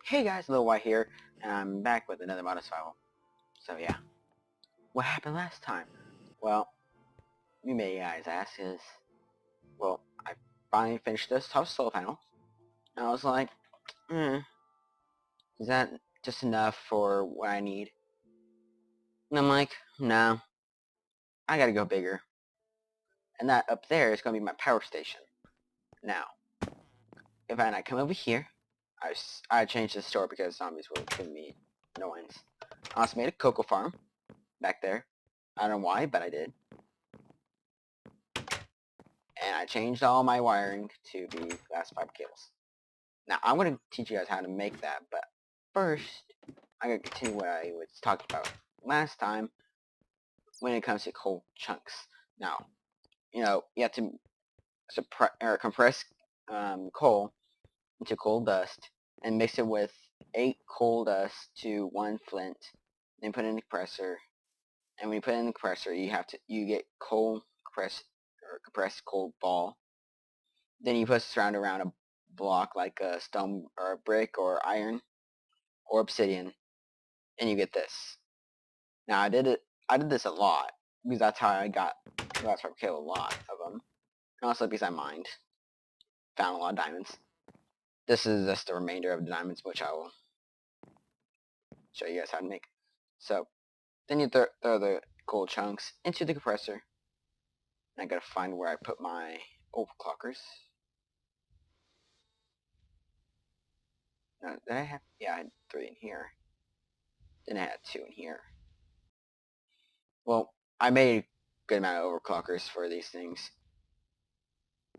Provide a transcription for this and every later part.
Hey guys, Lil White here, and I'm back with another mod of survival. So yeah, what happened last time? Well, you may guys ask is, well, I finally finished this top solar panel, and I was like, is that just enough for what I need? And I'm like, no, I gotta go bigger. And that up there is gonna be my power station. Now, if I come over here, I changed the store because zombies were giving me annoyance. I also made a cocoa farm back there. I don't know why, but I did. And I changed all my wiring to be glass fiber cables. Now, I'm going to teach you guys how to make that, but first, I'm going to continue what I was talking about last time when it comes to coal chunks. Now, you have to compress coal into coal dust and mix it with 8 coal dust to 1 flint, then put it in the compressor. And when you put it in the compressor, you get compressed coal ball. Then you put surround around a block like a stone or a brick or iron or obsidian, and you get this. Now I did this a lot because that's how I got glass fiber cable, a lot of them. And also because I mined, found a lot of diamonds. This is just the remainder of the diamonds, which I will show you guys how to make. So then you throw the coal chunks into the compressor. And I gotta find where I put my overclockers. No, did I have? Yeah, I had 3 in here. Then I had 2 in here. Well, I made a good amount of overclockers for these things.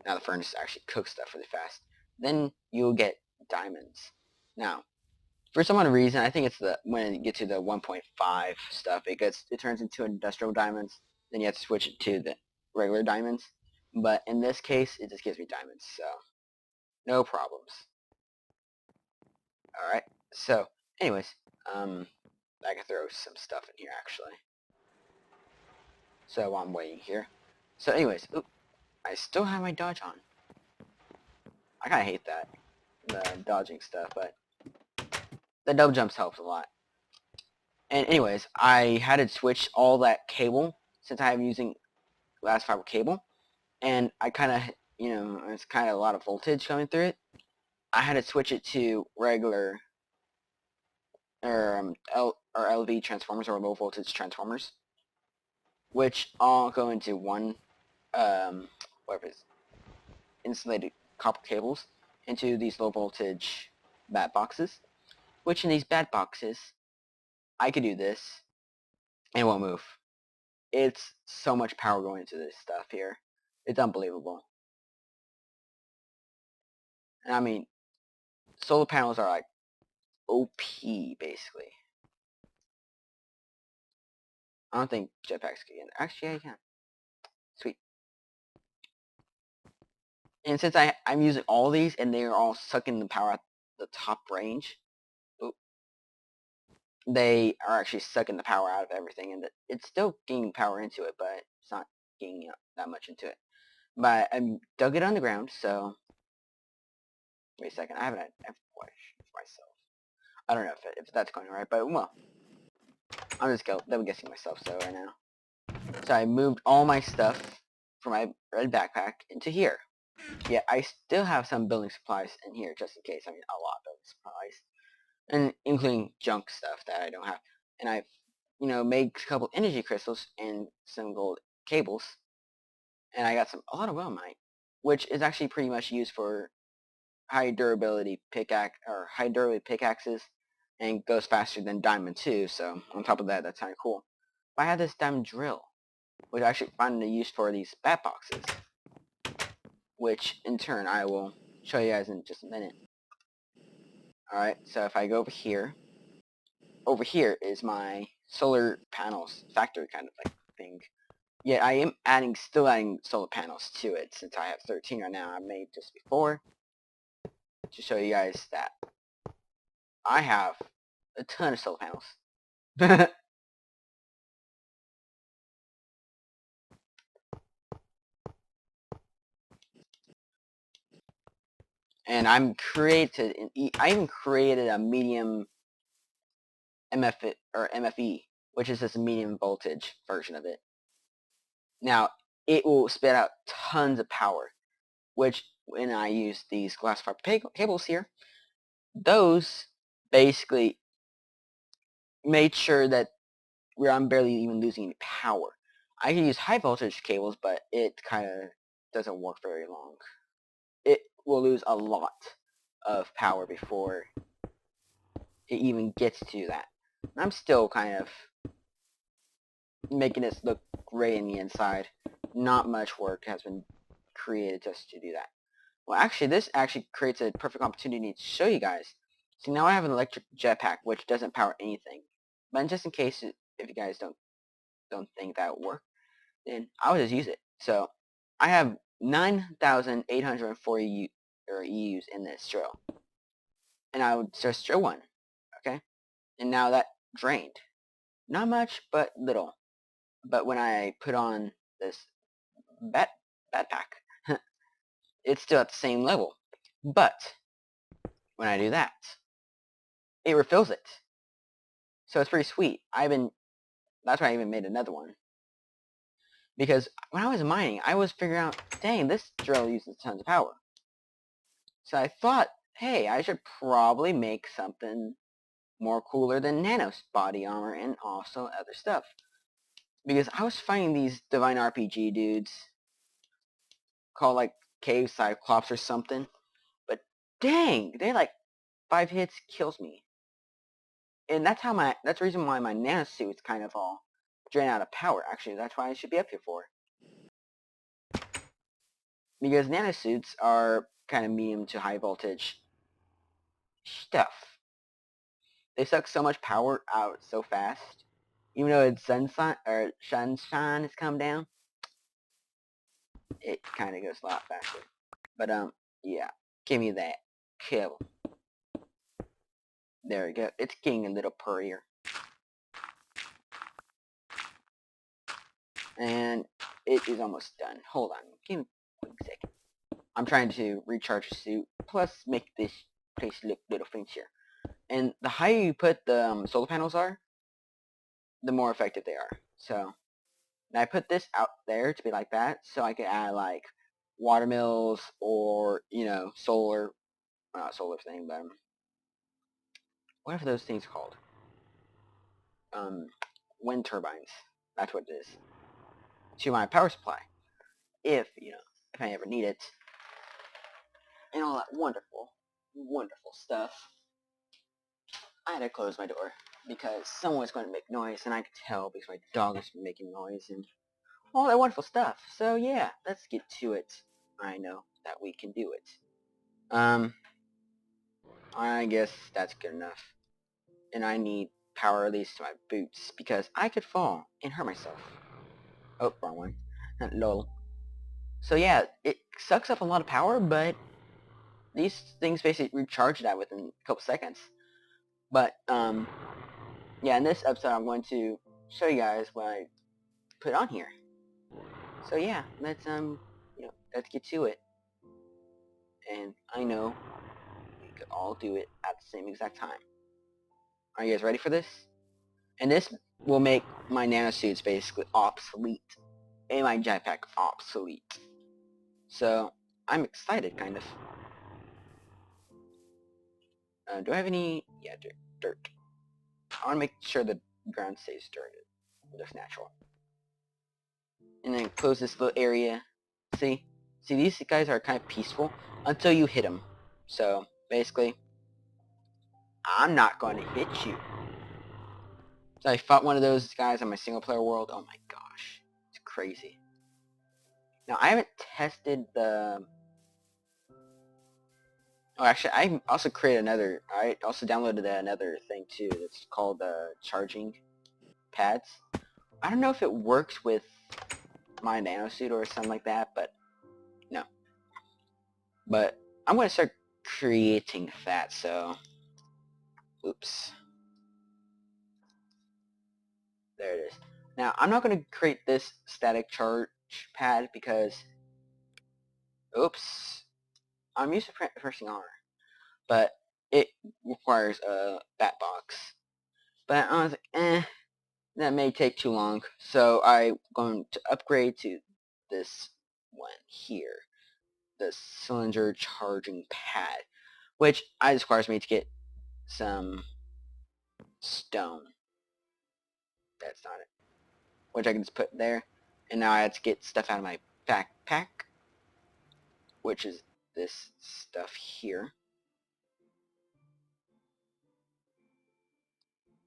Now the furnace actually cooks stuff really fast. Then you'll get diamonds. Now, for some odd reason, I think it's when you get to the 1.5 stuff, it turns into industrial diamonds. Then you have to switch it to the regular diamonds. But in this case, it just gives me diamonds, so no problems. Alright, so anyways, I can throw some stuff in here actually. So while I'm waiting here. So anyways, I still have my dodge on. I kinda hate that, the dodging stuff, but the double jumps helps a lot. And anyways, I had to switch all that cable since I'm using glass fiber cable, and I kinda, it's kinda a lot of voltage coming through it. I had to switch it to regular LV transformers or low voltage transformers, which all go into one whatever it is, insulated copper cables into these low voltage bat boxes, which in these bat boxes I could do this and it won't move. It's so much power going into this stuff here. It's unbelievable. And I mean, solar panels are like OP basically. I don't think jetpacks can. Actually, yeah, you can. Sweet. And since I'm using all these and they're all sucking the power at the top range, they are actually sucking the power out of everything, and it's still gaining power into it, but it's not gaining that much into it. But I dug it underground, so wait a second. I haven't had question for myself. I don't know if that's going right, but well, I'm just double guessing myself so right now. So I moved all my stuff from my red backpack into here. Yeah, I still have some building supplies in here just in case. I mean, a lot of building supplies, and including junk stuff that I don't have. And I've, made a couple energy crystals and some gold cables, and I got a lot of willemite, which is actually pretty much used for high durability pickaxes, and goes faster than diamond too. So on top of that, that's kind of cool. But I have this diamond drill, which I actually find a use for these bat boxes, which in turn I will show you guys in just a minute. Alright, so if I go over here is my solar panels factory kind of like thing. Yeah, I am still adding solar panels to it since I have 13 right now. I made just before to show you guys that I have a ton of solar panels. And I even created a medium MFE, which is this medium voltage version of it. Now, it will spit out tons of power, which when I use these glass fiber cables here, those basically made sure that I'm barely even losing any power. I can use high voltage cables, but it kind of doesn't work very long. It will lose a lot of power before it even gets to that. I'm still kind of making this look gray in the inside. Not much work has been created just to do that. Well, actually, this actually creates a perfect opportunity to show you guys. See, now I have an electric jetpack, which doesn't power anything. But just in case, if you guys don't think that would work, then I'll just use it. So, I have 9,840 EUs in this drill. And I would just drill one, okay? And now that drained. Not much, but little. But when I put on this backpack, it's still at the same level. But when I do that, it refills it. So it's pretty sweet. That's why I even made another one. Because when I was mining, I was figuring out, dang, this drill uses tons of power. So I thought, hey, I should probably make something more cooler than Nanos body armor and also other stuff. Because I was fighting these divine RPG dudes called like Cave Cyclops or something. But dang, they like 5 hits kills me. And that's the reason why my nanosuit's kind of all drain out of power. Actually, that's why I should be up here for. Because nanosuits are kind of medium to high voltage stuff. They suck so much power out so fast. Even though it's sunshine has come down, it kind of goes a lot faster. But yeah, give me that kill. There we go. It's getting a little purrier. And it is almost done. Hold on. Give me a quick second. I'm trying to recharge the suit, plus make this place look a little fancier. And the higher you put the solar panels are, the more effective they are. So, and I put this out there to be like that, so I can add like water mills or, you know, solar, not solar thing, but whatever those things are called. Wind turbines. That's what it is. To my power supply. If, you know, if I ever need it. And all that wonderful, wonderful stuff. I had to close my door because someone was going to make noise, and I could tell because my dog was making noise and all that wonderful stuff. So yeah, let's get to it. I know that we can do it. I guess that's good enough. And I need power release to my boots because I could fall and hurt myself. Oh, wrong one. Lol. So yeah, it sucks up a lot of power, but these things basically recharge that within a couple seconds. But yeah, in this episode I'm going to show you guys what I put on here. So yeah, let's let's get to it. And I know we could all do it at the same exact time. Are you guys ready for this? And this will make my nanosuits basically obsolete. And my jetpack obsolete. So I'm excited, kind of. Do I have any? Yeah, dirt. I want to make sure the ground stays dirt. It looks natural. And then close this little area. See, these guys are kind of peaceful until you hit them. So basically, I'm not going to hit you. So I fought one of those guys on my single player world. Oh my gosh, it's crazy. Now I haven't tested the. Oh, actually, I also created another. I also downloaded another thing too. That's called charging pads. I don't know if it works with my nanosuit or something like that, but no. But I'm gonna start creating that. So, oops. There it is. Now I'm not gonna create this static charge pad because, oops. I'm used to pressing R, but it requires a bat box. But I was like, that may take too long, so I'm going to upgrade to this one here, the cylinder charging pad, which requires me to get some stone. That's not it. Which I can just put there, and now I have to get stuff out of my backpack, which is this stuff here,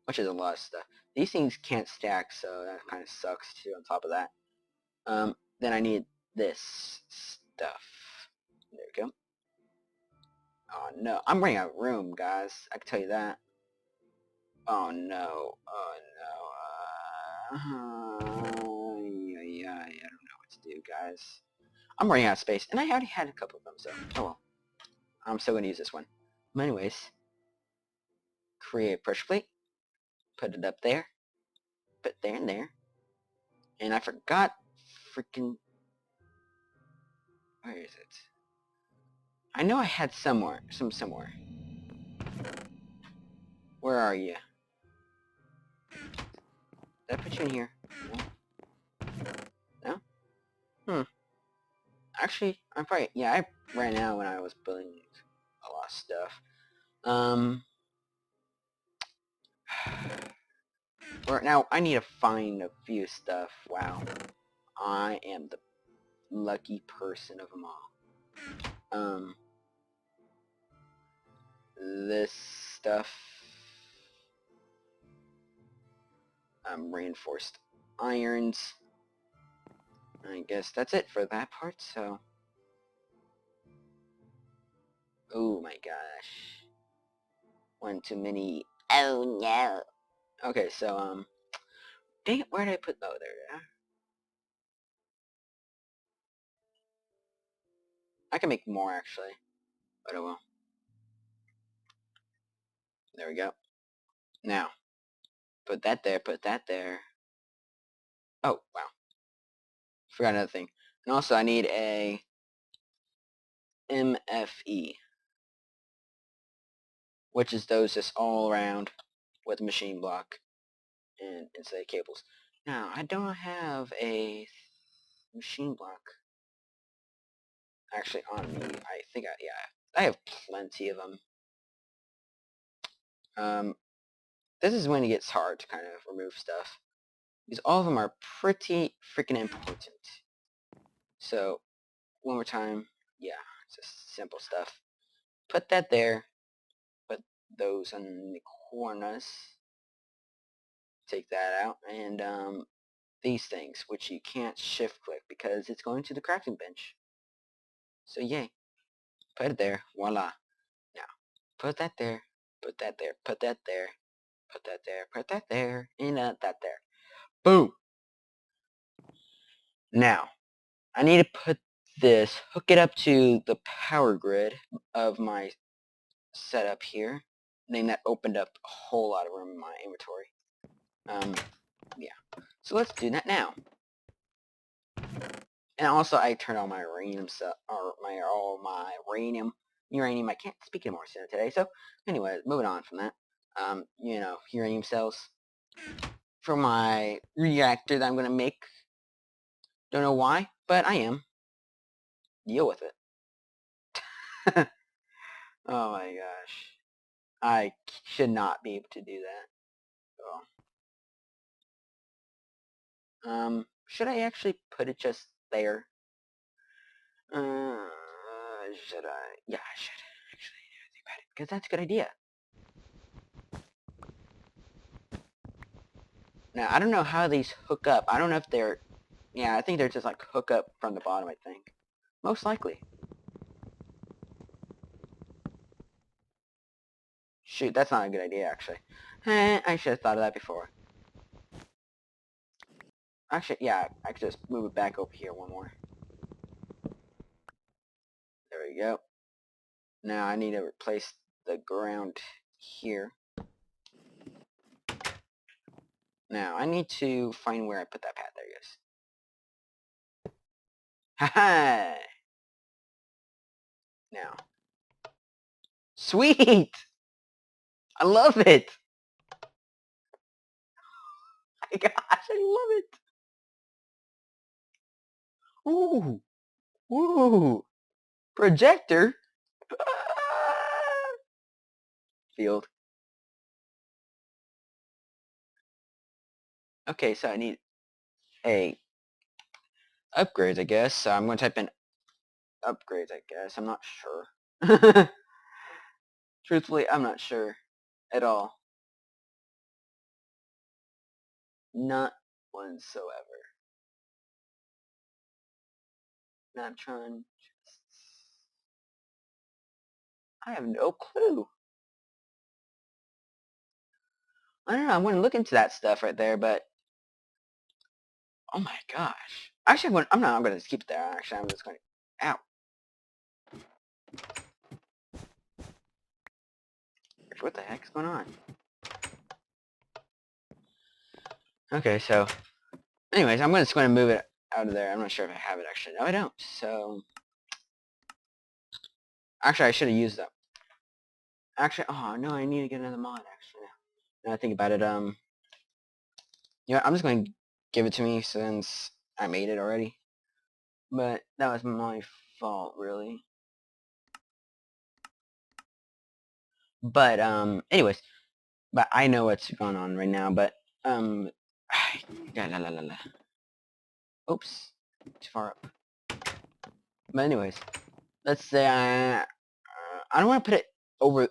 which is a lot of stuff. These things can't stack, so that kind of sucks too. On top of that, then I need this stuff. There we go. Oh no, I'm running out of room, guys. I can tell you that. Oh no. Oh no. Yeah, I don't know what to do, guys. I'm running out of space, and I already had a couple of them, so oh well. I'm still gonna use this one. But anyways, create a pressure plate, put it up there, put there and there, and I forgot freaking. Where is it? I know I had somewhere. Where are you? Did I put you in here? No? Hmm. Actually, I'm probably, yeah, I ran out when I was building a lot of stuff. Now, I need to find a few stuff. Wow. I am the lucky person of them all. This stuff. Reinforced irons. I guess that's it for that part, so. Oh my gosh. One too many. Oh no. Okay, so, dang it, where did I put, oh, there. I can make more, actually. But oh well. There we go. Now, put that there, put that there. Oh, wow. Forgot another thing. And also, I need a MFE, which is those just all around with a machine block and insulated cables. Now, I don't have a machine block actually on me. I think yeah, I have plenty of them. This is when it gets hard to kind of remove stuff, because all of them are pretty freaking important. So, one more time, yeah, it's just simple stuff. Put that there, put those on the corners, take that out, and these things, which you can't shift click because it's going to the crafting bench. So yay, put it there, voila. Now, put that there, put that there, put that there, put that there, put that there, and that there. Boom! Now, I need to put this, hook it up to the power grid of my setup here. And then that opened up a whole lot of room in my inventory. Yeah. So let's do that now. And also, I turned on my uranium uranium. I can't speak anymore today. So, anyway, moving on from that. Uranium cells for my reactor that I'm gonna make. Don't know why, but I am. Deal with it. Oh my gosh. I should not be able to do that. Should I actually put it just there? Should I? Yeah, I should actually think about it, because that's a good idea. Now, I don't know how these hook up. I don't know if they're... Yeah, I think they're just like hook up from the bottom, I think. Most likely. Shoot, that's not a good idea, actually. I should have thought of that before. Actually, yeah, I could just move it back over here one more. There we go. Now I need to replace the ground here. Now, I need to find where I put that pad. There it goes. Haha! Now. Sweet! I love it! My gosh, I love it! Ooh! Ooh! Projector? Field. Okay, so I need a upgrades, I guess. So I'm going to type in upgrades, I guess. I'm not sure. Truthfully, I'm not sure at all. Not whatsoever. Natron. I have no clue. I don't know. I want to look into that stuff right there, but oh my gosh. Actually, I'm not going to keep it there. Actually, I'm just going to. Ow. What the heck's going on? Okay, so anyways, I'm just going to move it out of there. I'm not sure if I have it actually. No, I don't. So actually, I should have used them. Actually, oh no, I need to get another mod. Actually, now I think about it, yeah, I'm just going to give it to me since I made it already. But that was my fault, really. But anyways, but I know what's going on right now. But la la la la la. Oops, too far up. But anyways, let's say I don't want to put it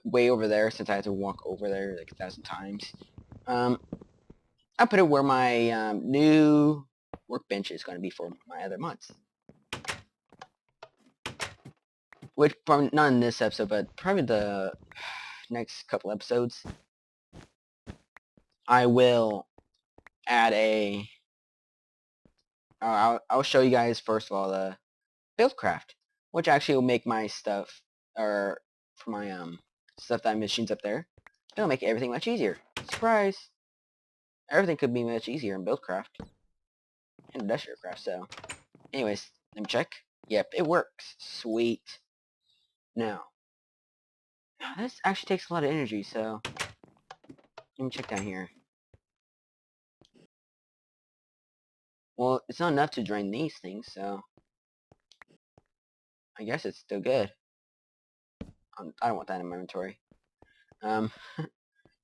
way over there since I have to walk over there like 1,000 times. I'll put it where my new workbench is going to be for my other mods. Which, probably not in this episode, but probably the next couple episodes, I will add a... I'll show you guys, first of all, the buildcraft, which actually will make my stuff, or for my stuff that machines up there, it'll make everything much easier. Surprise! Everything could be much easier in buildcraft and industrialcraft. So anyways, let me check. Yep, it works. Sweet. Now this actually takes a lot of energy, so let me check down here. Well, it's not enough to drain these things, so I guess it's still good. I don't want that in my inventory.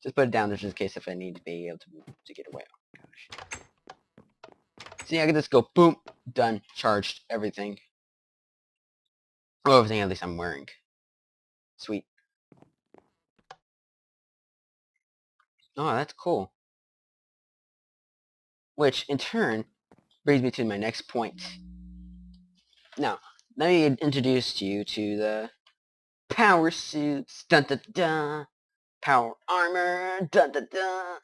Just put it down there just in case if I need to be able to get away. Oh gosh. See, I can just go boom, done, charged, everything. Well, everything at least I'm wearing. Sweet. Oh, that's cool. Which in turn brings me to my next point. Now, let me introduce you to the power suits, dun dun dun, power armor, dun dun dun.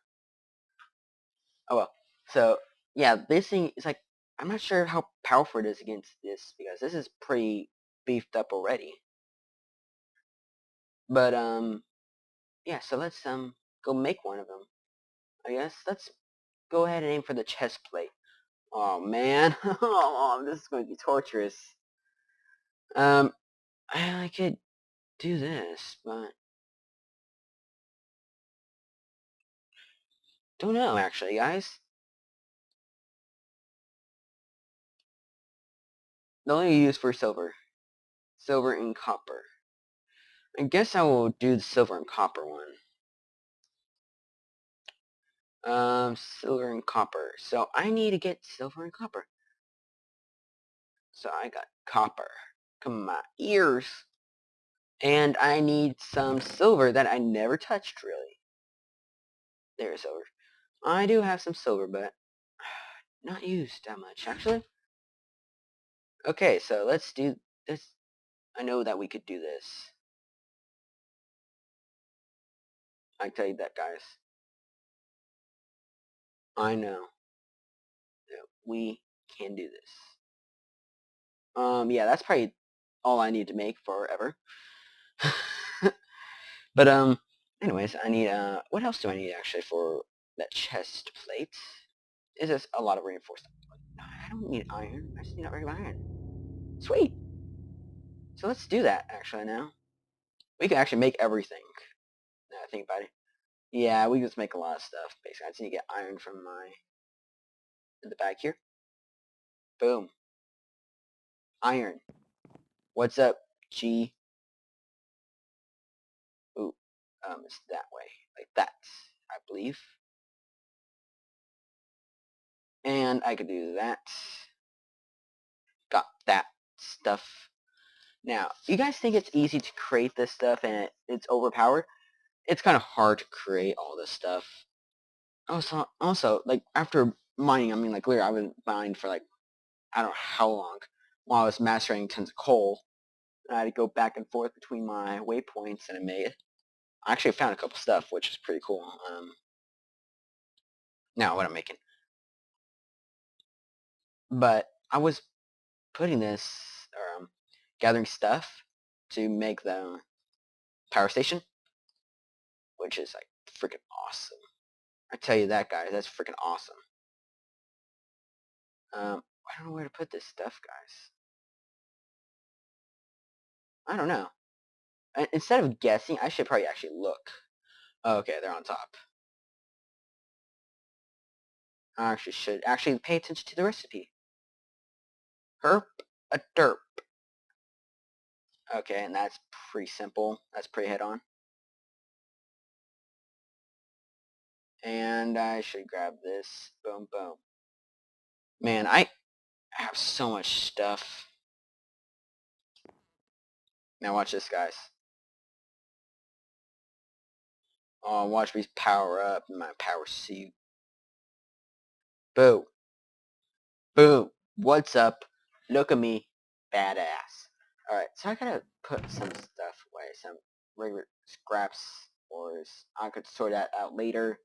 Oh well, so yeah, this thing is like, I'm not sure how powerful it is against this, because this is pretty beefed up already. But yeah, so let's go make one of them. I guess let's go ahead and aim for the chest plate. Oh man, oh, this is going to be torturous. I could do this, but don't know actually, guys. They'll only use for silver and copper. I guess I will do the silver and copper one. Silver and copper. So I need to get silver and copper. So I got copper. Come on, my ears. And I need some silver that I never touched, really. There's silver. I do have some silver, but not used that much, actually. Okay, so let's do this. I know that we could do this. I tell you that, guys. I know that we can do this. Yeah, that's probably all I need to make forever. But, anyways, I need, what else do I need, actually, for that chest plate? Is this a lot of reinforcement? I don't need iron. I just need regular iron. Sweet! So let's do that, actually, now. We can actually make everything. Now I think about it. Yeah, we can just make a lot of stuff, basically. I just need to get iron from in the back here. Boom. Iron. What's up, G? Ooh, it's that way. Like that, I believe. And I could do that. Got that stuff. Now, you guys think it's easy to create this stuff and it's overpowered? It's kind of hard to create all this stuff. Also, like, after mining, I mean, like, literally, I was mined for, like, I don't know how long while I was mastering tons of coal. And I had to go back and forth between my waypoints and I made. I actually found a couple stuff, which is pretty cool. Now, what I'm making. But I was putting this, or gathering stuff to make the power station, which is, like, freaking awesome. I tell you that, guys, that's freaking awesome. I don't know where to put this stuff, guys. I don't know. Instead of guessing, I should probably actually look. Oh, okay, they're on top. I actually should actually pay attention to the recipe. Herp a derp. Okay, and that's pretty simple. That's pretty head-on. And I should grab this. Boom, boom. Man, I have so much stuff. Now watch this, guys. Oh, watch me power up in my power suit. Boom. Boom. What's up? Look at me. Badass. Alright, so I gotta put some stuff away. Some regular scraps. Or I could sort that out later.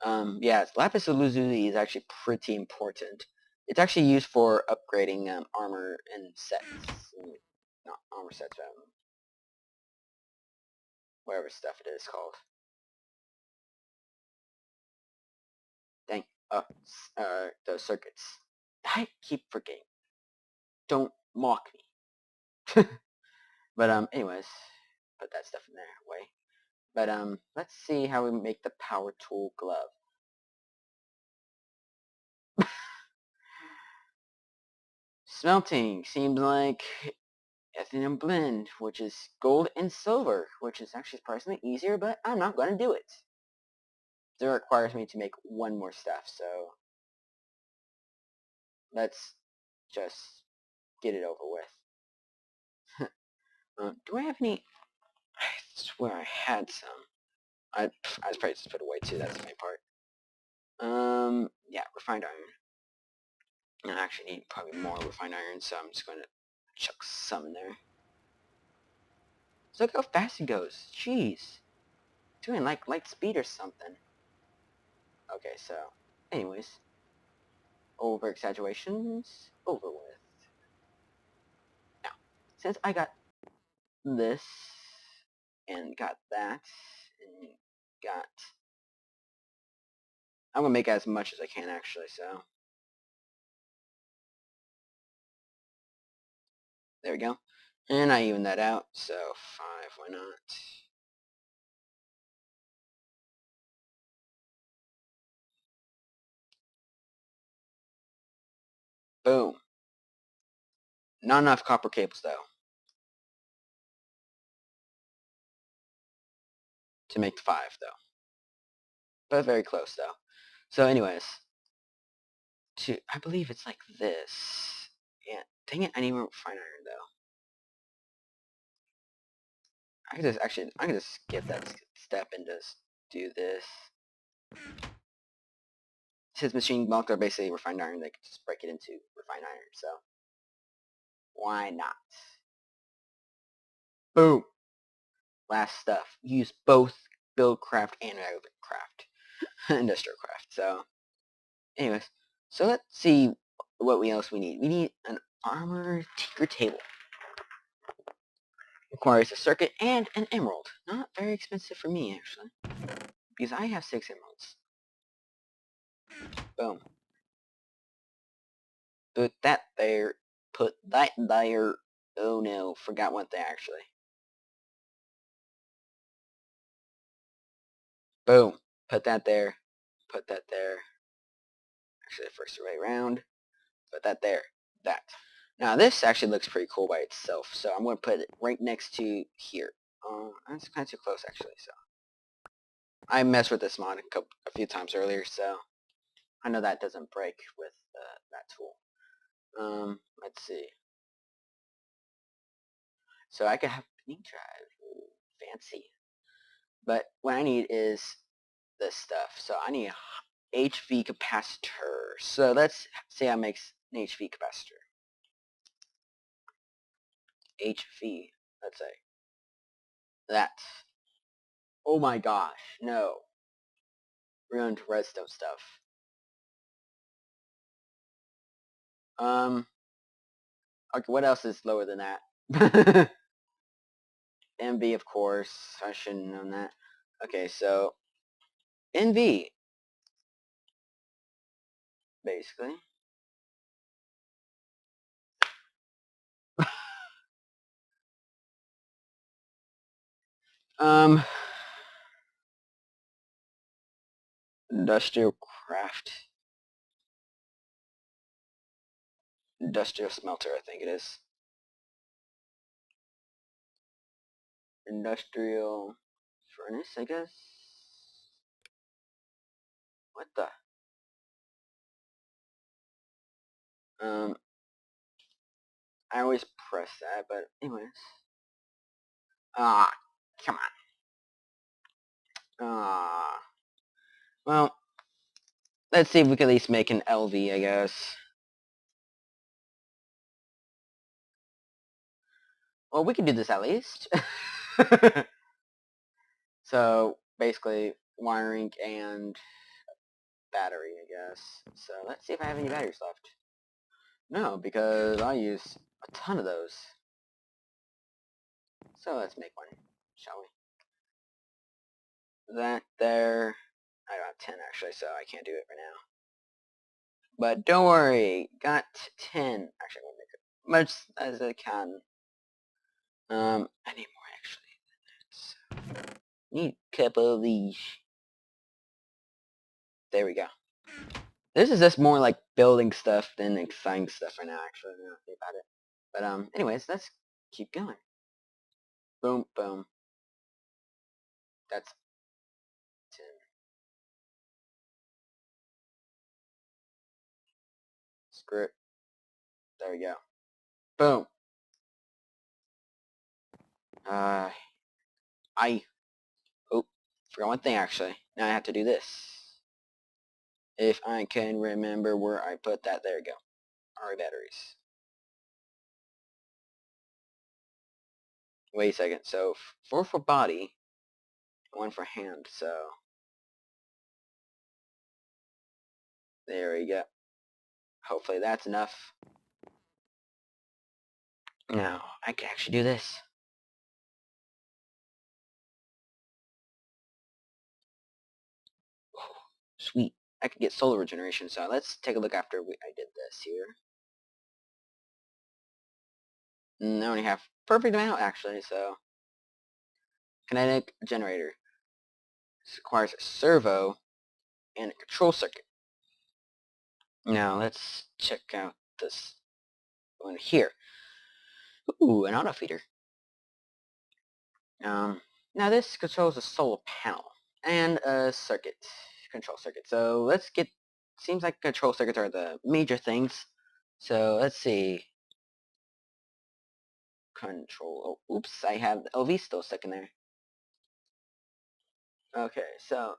Yeah, lapis lazuli is actually pretty important. It's actually used for upgrading armor and sets. Not armor sets, whatever stuff it is called. Dang. Those circuits. I keep forgetting. Don't mock me. But anyways, put that stuff in there away. But let's see how we make the power tool glove. Smelting seems like Ethnium blend, which is gold and silver, which is actually surprisingly easier, but I'm not going to do it. It requires me to make one more stuff, so let's just get it over with. Do I have any? I swear I had some. I probably just put away too. That's the main part. Yeah, refined iron. I actually need probably more refined iron, so I'm just going to chuck some in there. So look how fast it goes. Jeez. Doing like light speed or something. Okay, so anyways. Over exaggerations over with. Now, since I got this and got that and got, I'm gonna make as much as I can actually. So there we go, and I even that out. So 5, why not? Boom. Not enough copper cables though to make the 5 though, but very close though. So anyways, I believe it's like this. Yeah, dang it, I need more fine iron though. I could just skip that step and just do this. Since machine blocks are basically refined iron, they can just break it into refined iron, so why not? Boom! Last stuff. Use both buildcraft and industrialcraft. So, anyways, so let's see what else we need. We need an armor tinker table. Requires a circuit and an emerald. Not very expensive for me, actually, because I have 6 emeralds. Boom. Put that there. Put that there. Oh no, forgot one thing actually. Boom. Put that there. Put that there. Actually, first the way around. Put that there. That. Now this actually looks pretty cool by itself, so I'm going to put it right next to here. That's kind of too close actually, so. I messed with this mod a few times earlier, so I know that doesn't break with that tool. Let's see. So I could have ink drive. Ooh, fancy. But what I need is this stuff. So I need a HV capacitor. So let's see how it makes an HV capacitor. HV, let's say. That. Oh my gosh, no. Ruined redstone stuff. Okay, what else is lower than that? MV, of course. I shouldn't have known that. Okay, so NV, basically. Um, industrialcraft. Industrial smelter, I think it is. Industrial furnace, I guess. What the? I always press that, but anyways. Ah, come on. Ah. Well, let's see if we can at least make an LV, I guess. Well, we can do this at least. So, basically, wiring and battery, I guess. So, let's see if I have any batteries left. No, because I use a ton of those. So, let's make one, shall we? That there. I don't have 10, actually, so I can't do it right now. But don't worry, got 10. Actually, I'm going to make it much as I can. I need more, actually. Need a couple of these. There we go. This is just more like building stuff than exciting stuff right now, actually, now I think about it. But, anyways, let's keep going. Boom, boom. That's 10. Screw it. There we go. Boom. Uh, oh, forgot one thing, actually. Now I have to do this. If I can remember where I put that, there we go. Our batteries. Wait a second. So, 4 for body, 1 for hand, so there we go. Hopefully that's enough. Now, I can actually do this. Sweet. I can get solar regeneration, so let's take a look after I did this here. I only have perfect amount, actually, so kinetic generator. This requires a servo and a control circuit. Now, let's check out this one here. Ooh, an auto feeder. Now this controls a solar panel and a circuit, control circuit. So let's get, seems like control circuits are the major things. So let's see. Control, oh, oops, I have the LV still stuck in there. Okay, so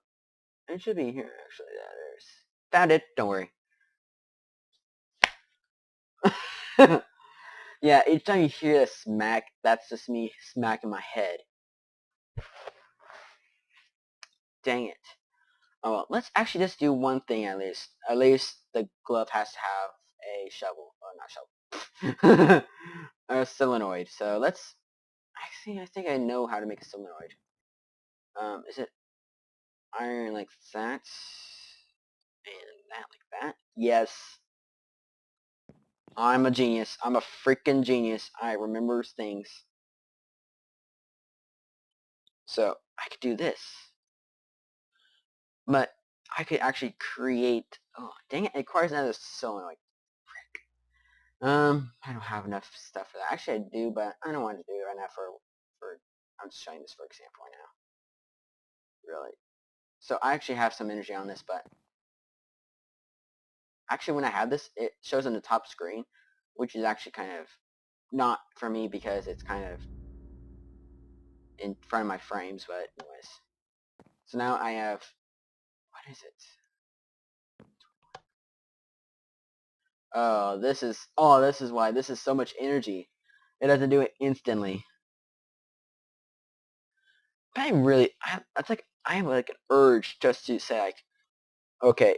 it should be here actually. There's, found it, don't worry. Yeah, each time you hear a smack, that's just me smacking my head. Dang it. Oh well, let's actually just do one thing at least. At least the glove has to have a shovel. Oh, not shovel. A solenoid. So let's... Actually, I think I know how to make a solenoid. Is it iron like that? And that like that? Yes. I'm a genius. I'm a freaking genius. I remember things. So I could do this. But I could actually create... Oh, dang it. It requires another solenoid. I don't have enough stuff for that. Actually, I do, but I don't want to do it right now for... I'm just showing this for example right now. Really. So I actually have some energy on this, but... Actually, when I have this, it shows on the top screen, which is actually kind of not for me because it's kind of in front of my frames, but anyways. So now I have... What is it? This is why. This is so much energy. It doesn't do it instantly. But I have like an urge just to say like, okay,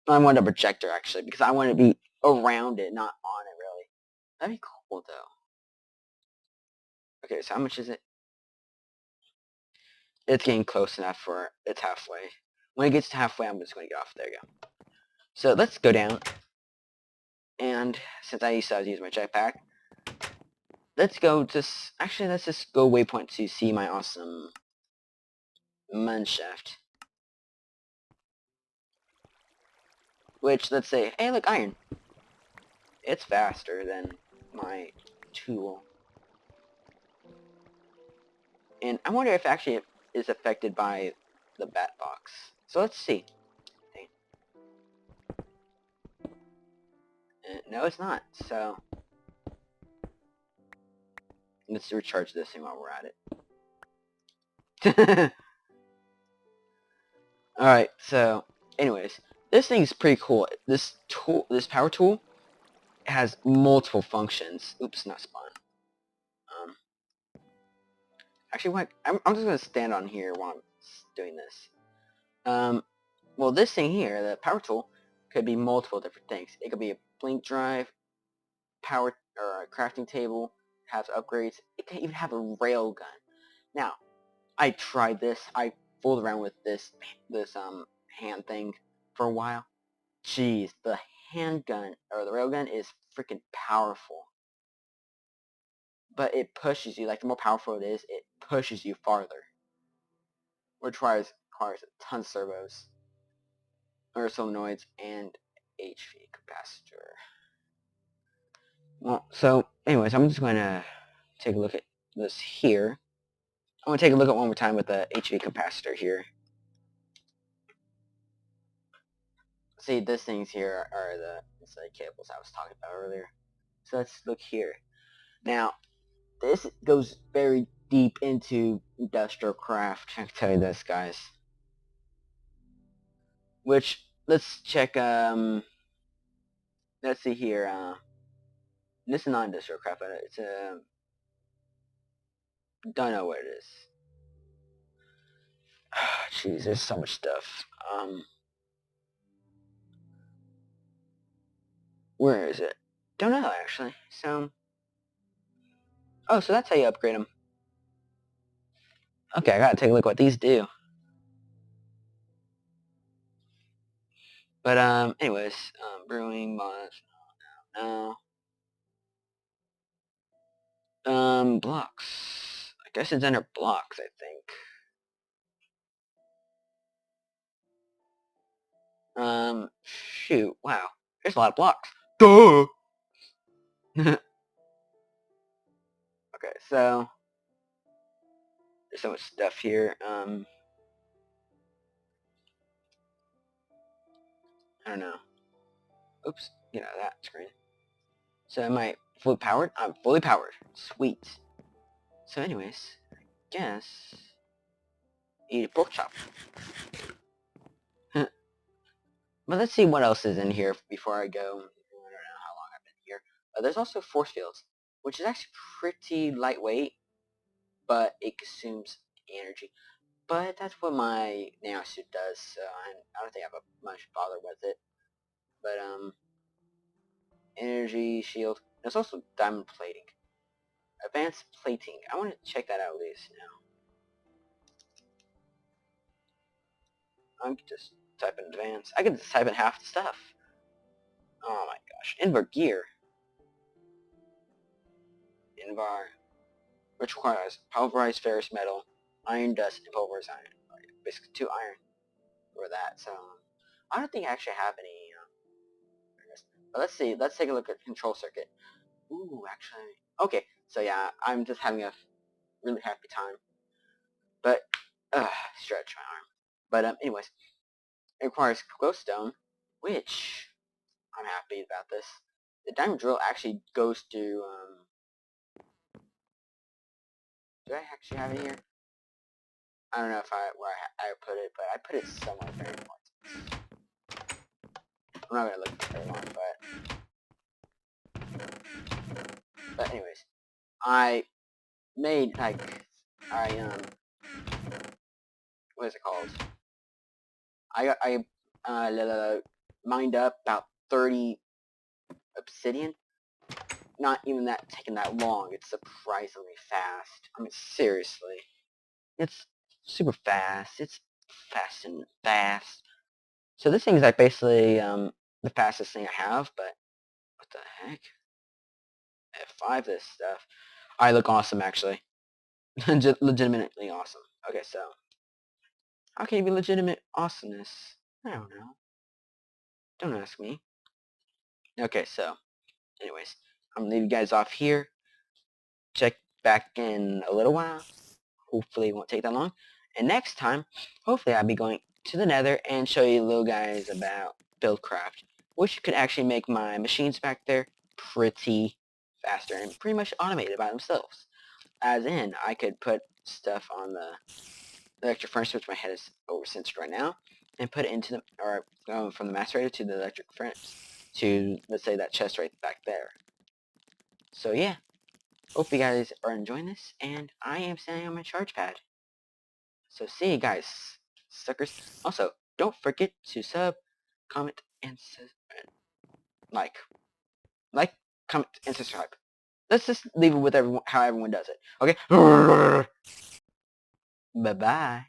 I want a projector actually, because I want to be around it, not on it really. That'd be cool though. Okay, so how much is it? It's getting close enough for it's halfway. When it gets to halfway, I'm just going to get off. There you go. So let's go down. And since I used to use my jetpack, let's just go waypoint to see my awesome mineshaft. Which, let's say, hey look, iron. It's faster than my tool. And I wonder if actually it is affected by the bat box. So let's see. No, it's not. So let's recharge this thing while we're at it. Alright, so anyways, this thing's pretty cool. This power tool has multiple functions. Oops, not spawn. Actually, I'm just gonna stand on here while I'm doing this. Well, this thing here, the power tool, could be multiple different things. It could be a blink drive, power or a crafting table, has upgrades. It can even have a rail gun. Now, I tried this. I fooled around with this hand thing for a while. Jeez, the handgun or the railgun is freaking powerful. But it pushes you, like the more powerful it is, it pushes you farther. Which requires a ton of servos, or solenoids, and HV capacitor. Well, so anyways, I'm just going to take a look at this here. I'm going to take a look at one more time with the HV capacitor here. See, these things here are the cables I was talking about earlier. So let's look here. Now, this goes very deep into industrialcraft. I can tell you this, guys. Which, let's check, let's see here, this is not industrialcraft, but it's don't know what it is. Jeez, there's so much stuff. Where is it? Don't know, actually. So, oh, so that's how you upgrade them. Okay, I gotta take a look at what these do. But, anyways, brewing, mods, no. Blocks. I guess it's under blocks, I think. Shoot, wow. There's a lot of blocks. Duh! Okay, so there's so much stuff here. I don't know. Oops, get out of that screen. So am I fully powered? I'm fully powered. Sweet. So anyways, I guess eat a pork chop. But let's see what else is in here before I go. I don't know how long I've been here. There's also force fields, which is actually pretty lightweight, but it consumes energy. But that's what my nano suit does, so I don't think I have much bother with it. But energy shield. There's also diamond plating, advanced plating. I want to check that out at least now. I'm just type in advanced. I can just type in half the stuff. Oh my gosh, invert gear. Invar, which requires pulverized ferrous metal, iron dust, and pulverized iron. Basically 2 iron for that. So I don't think I actually have any. But let's see. Let's take a look at the control circuit. Ooh, actually. Okay. So yeah, I'm just having a really happy time. But stretch my arm. But anyways, it requires glowstone, which I'm happy about this. The diamond drill actually goes to do I actually have it here? I don't know if I put it, but I put it somewhere very important. I'm not gonna look for very long, but anyways, I made like what is it called? I mined up about 30 obsidian. Not even that taking that long. It's surprisingly fast. I mean, seriously, it's super fast. It's fast and fast. So this thing is like basically the fastest thing I have. But what the heck? F5 this stuff. I look awesome actually. Legitimately awesome. Okay, so how can you be legitimate awesomeness? I don't know. Don't ask me. Okay, so anyways, I'm gonna leave you guys off here. Check back in a little while. Hopefully it won't take that long. And next time, hopefully I'll be going to the nether and show you little guys about buildcraft, which could actually make my machines back there pretty faster and pretty much automated by themselves. As in, I could put stuff on the electric furnace, which my head is over-sensed right now, and put it into the, or go from the macerator to the electric furnace to, let's say, that chest right back there. So yeah, hope you guys are enjoying this, and I am standing on my charge pad. So see you guys, suckers. Also, don't forget to sub, comment, and like. Like, comment, and subscribe. Let's just leave it with everyone, how everyone does it. Okay? Bye-bye.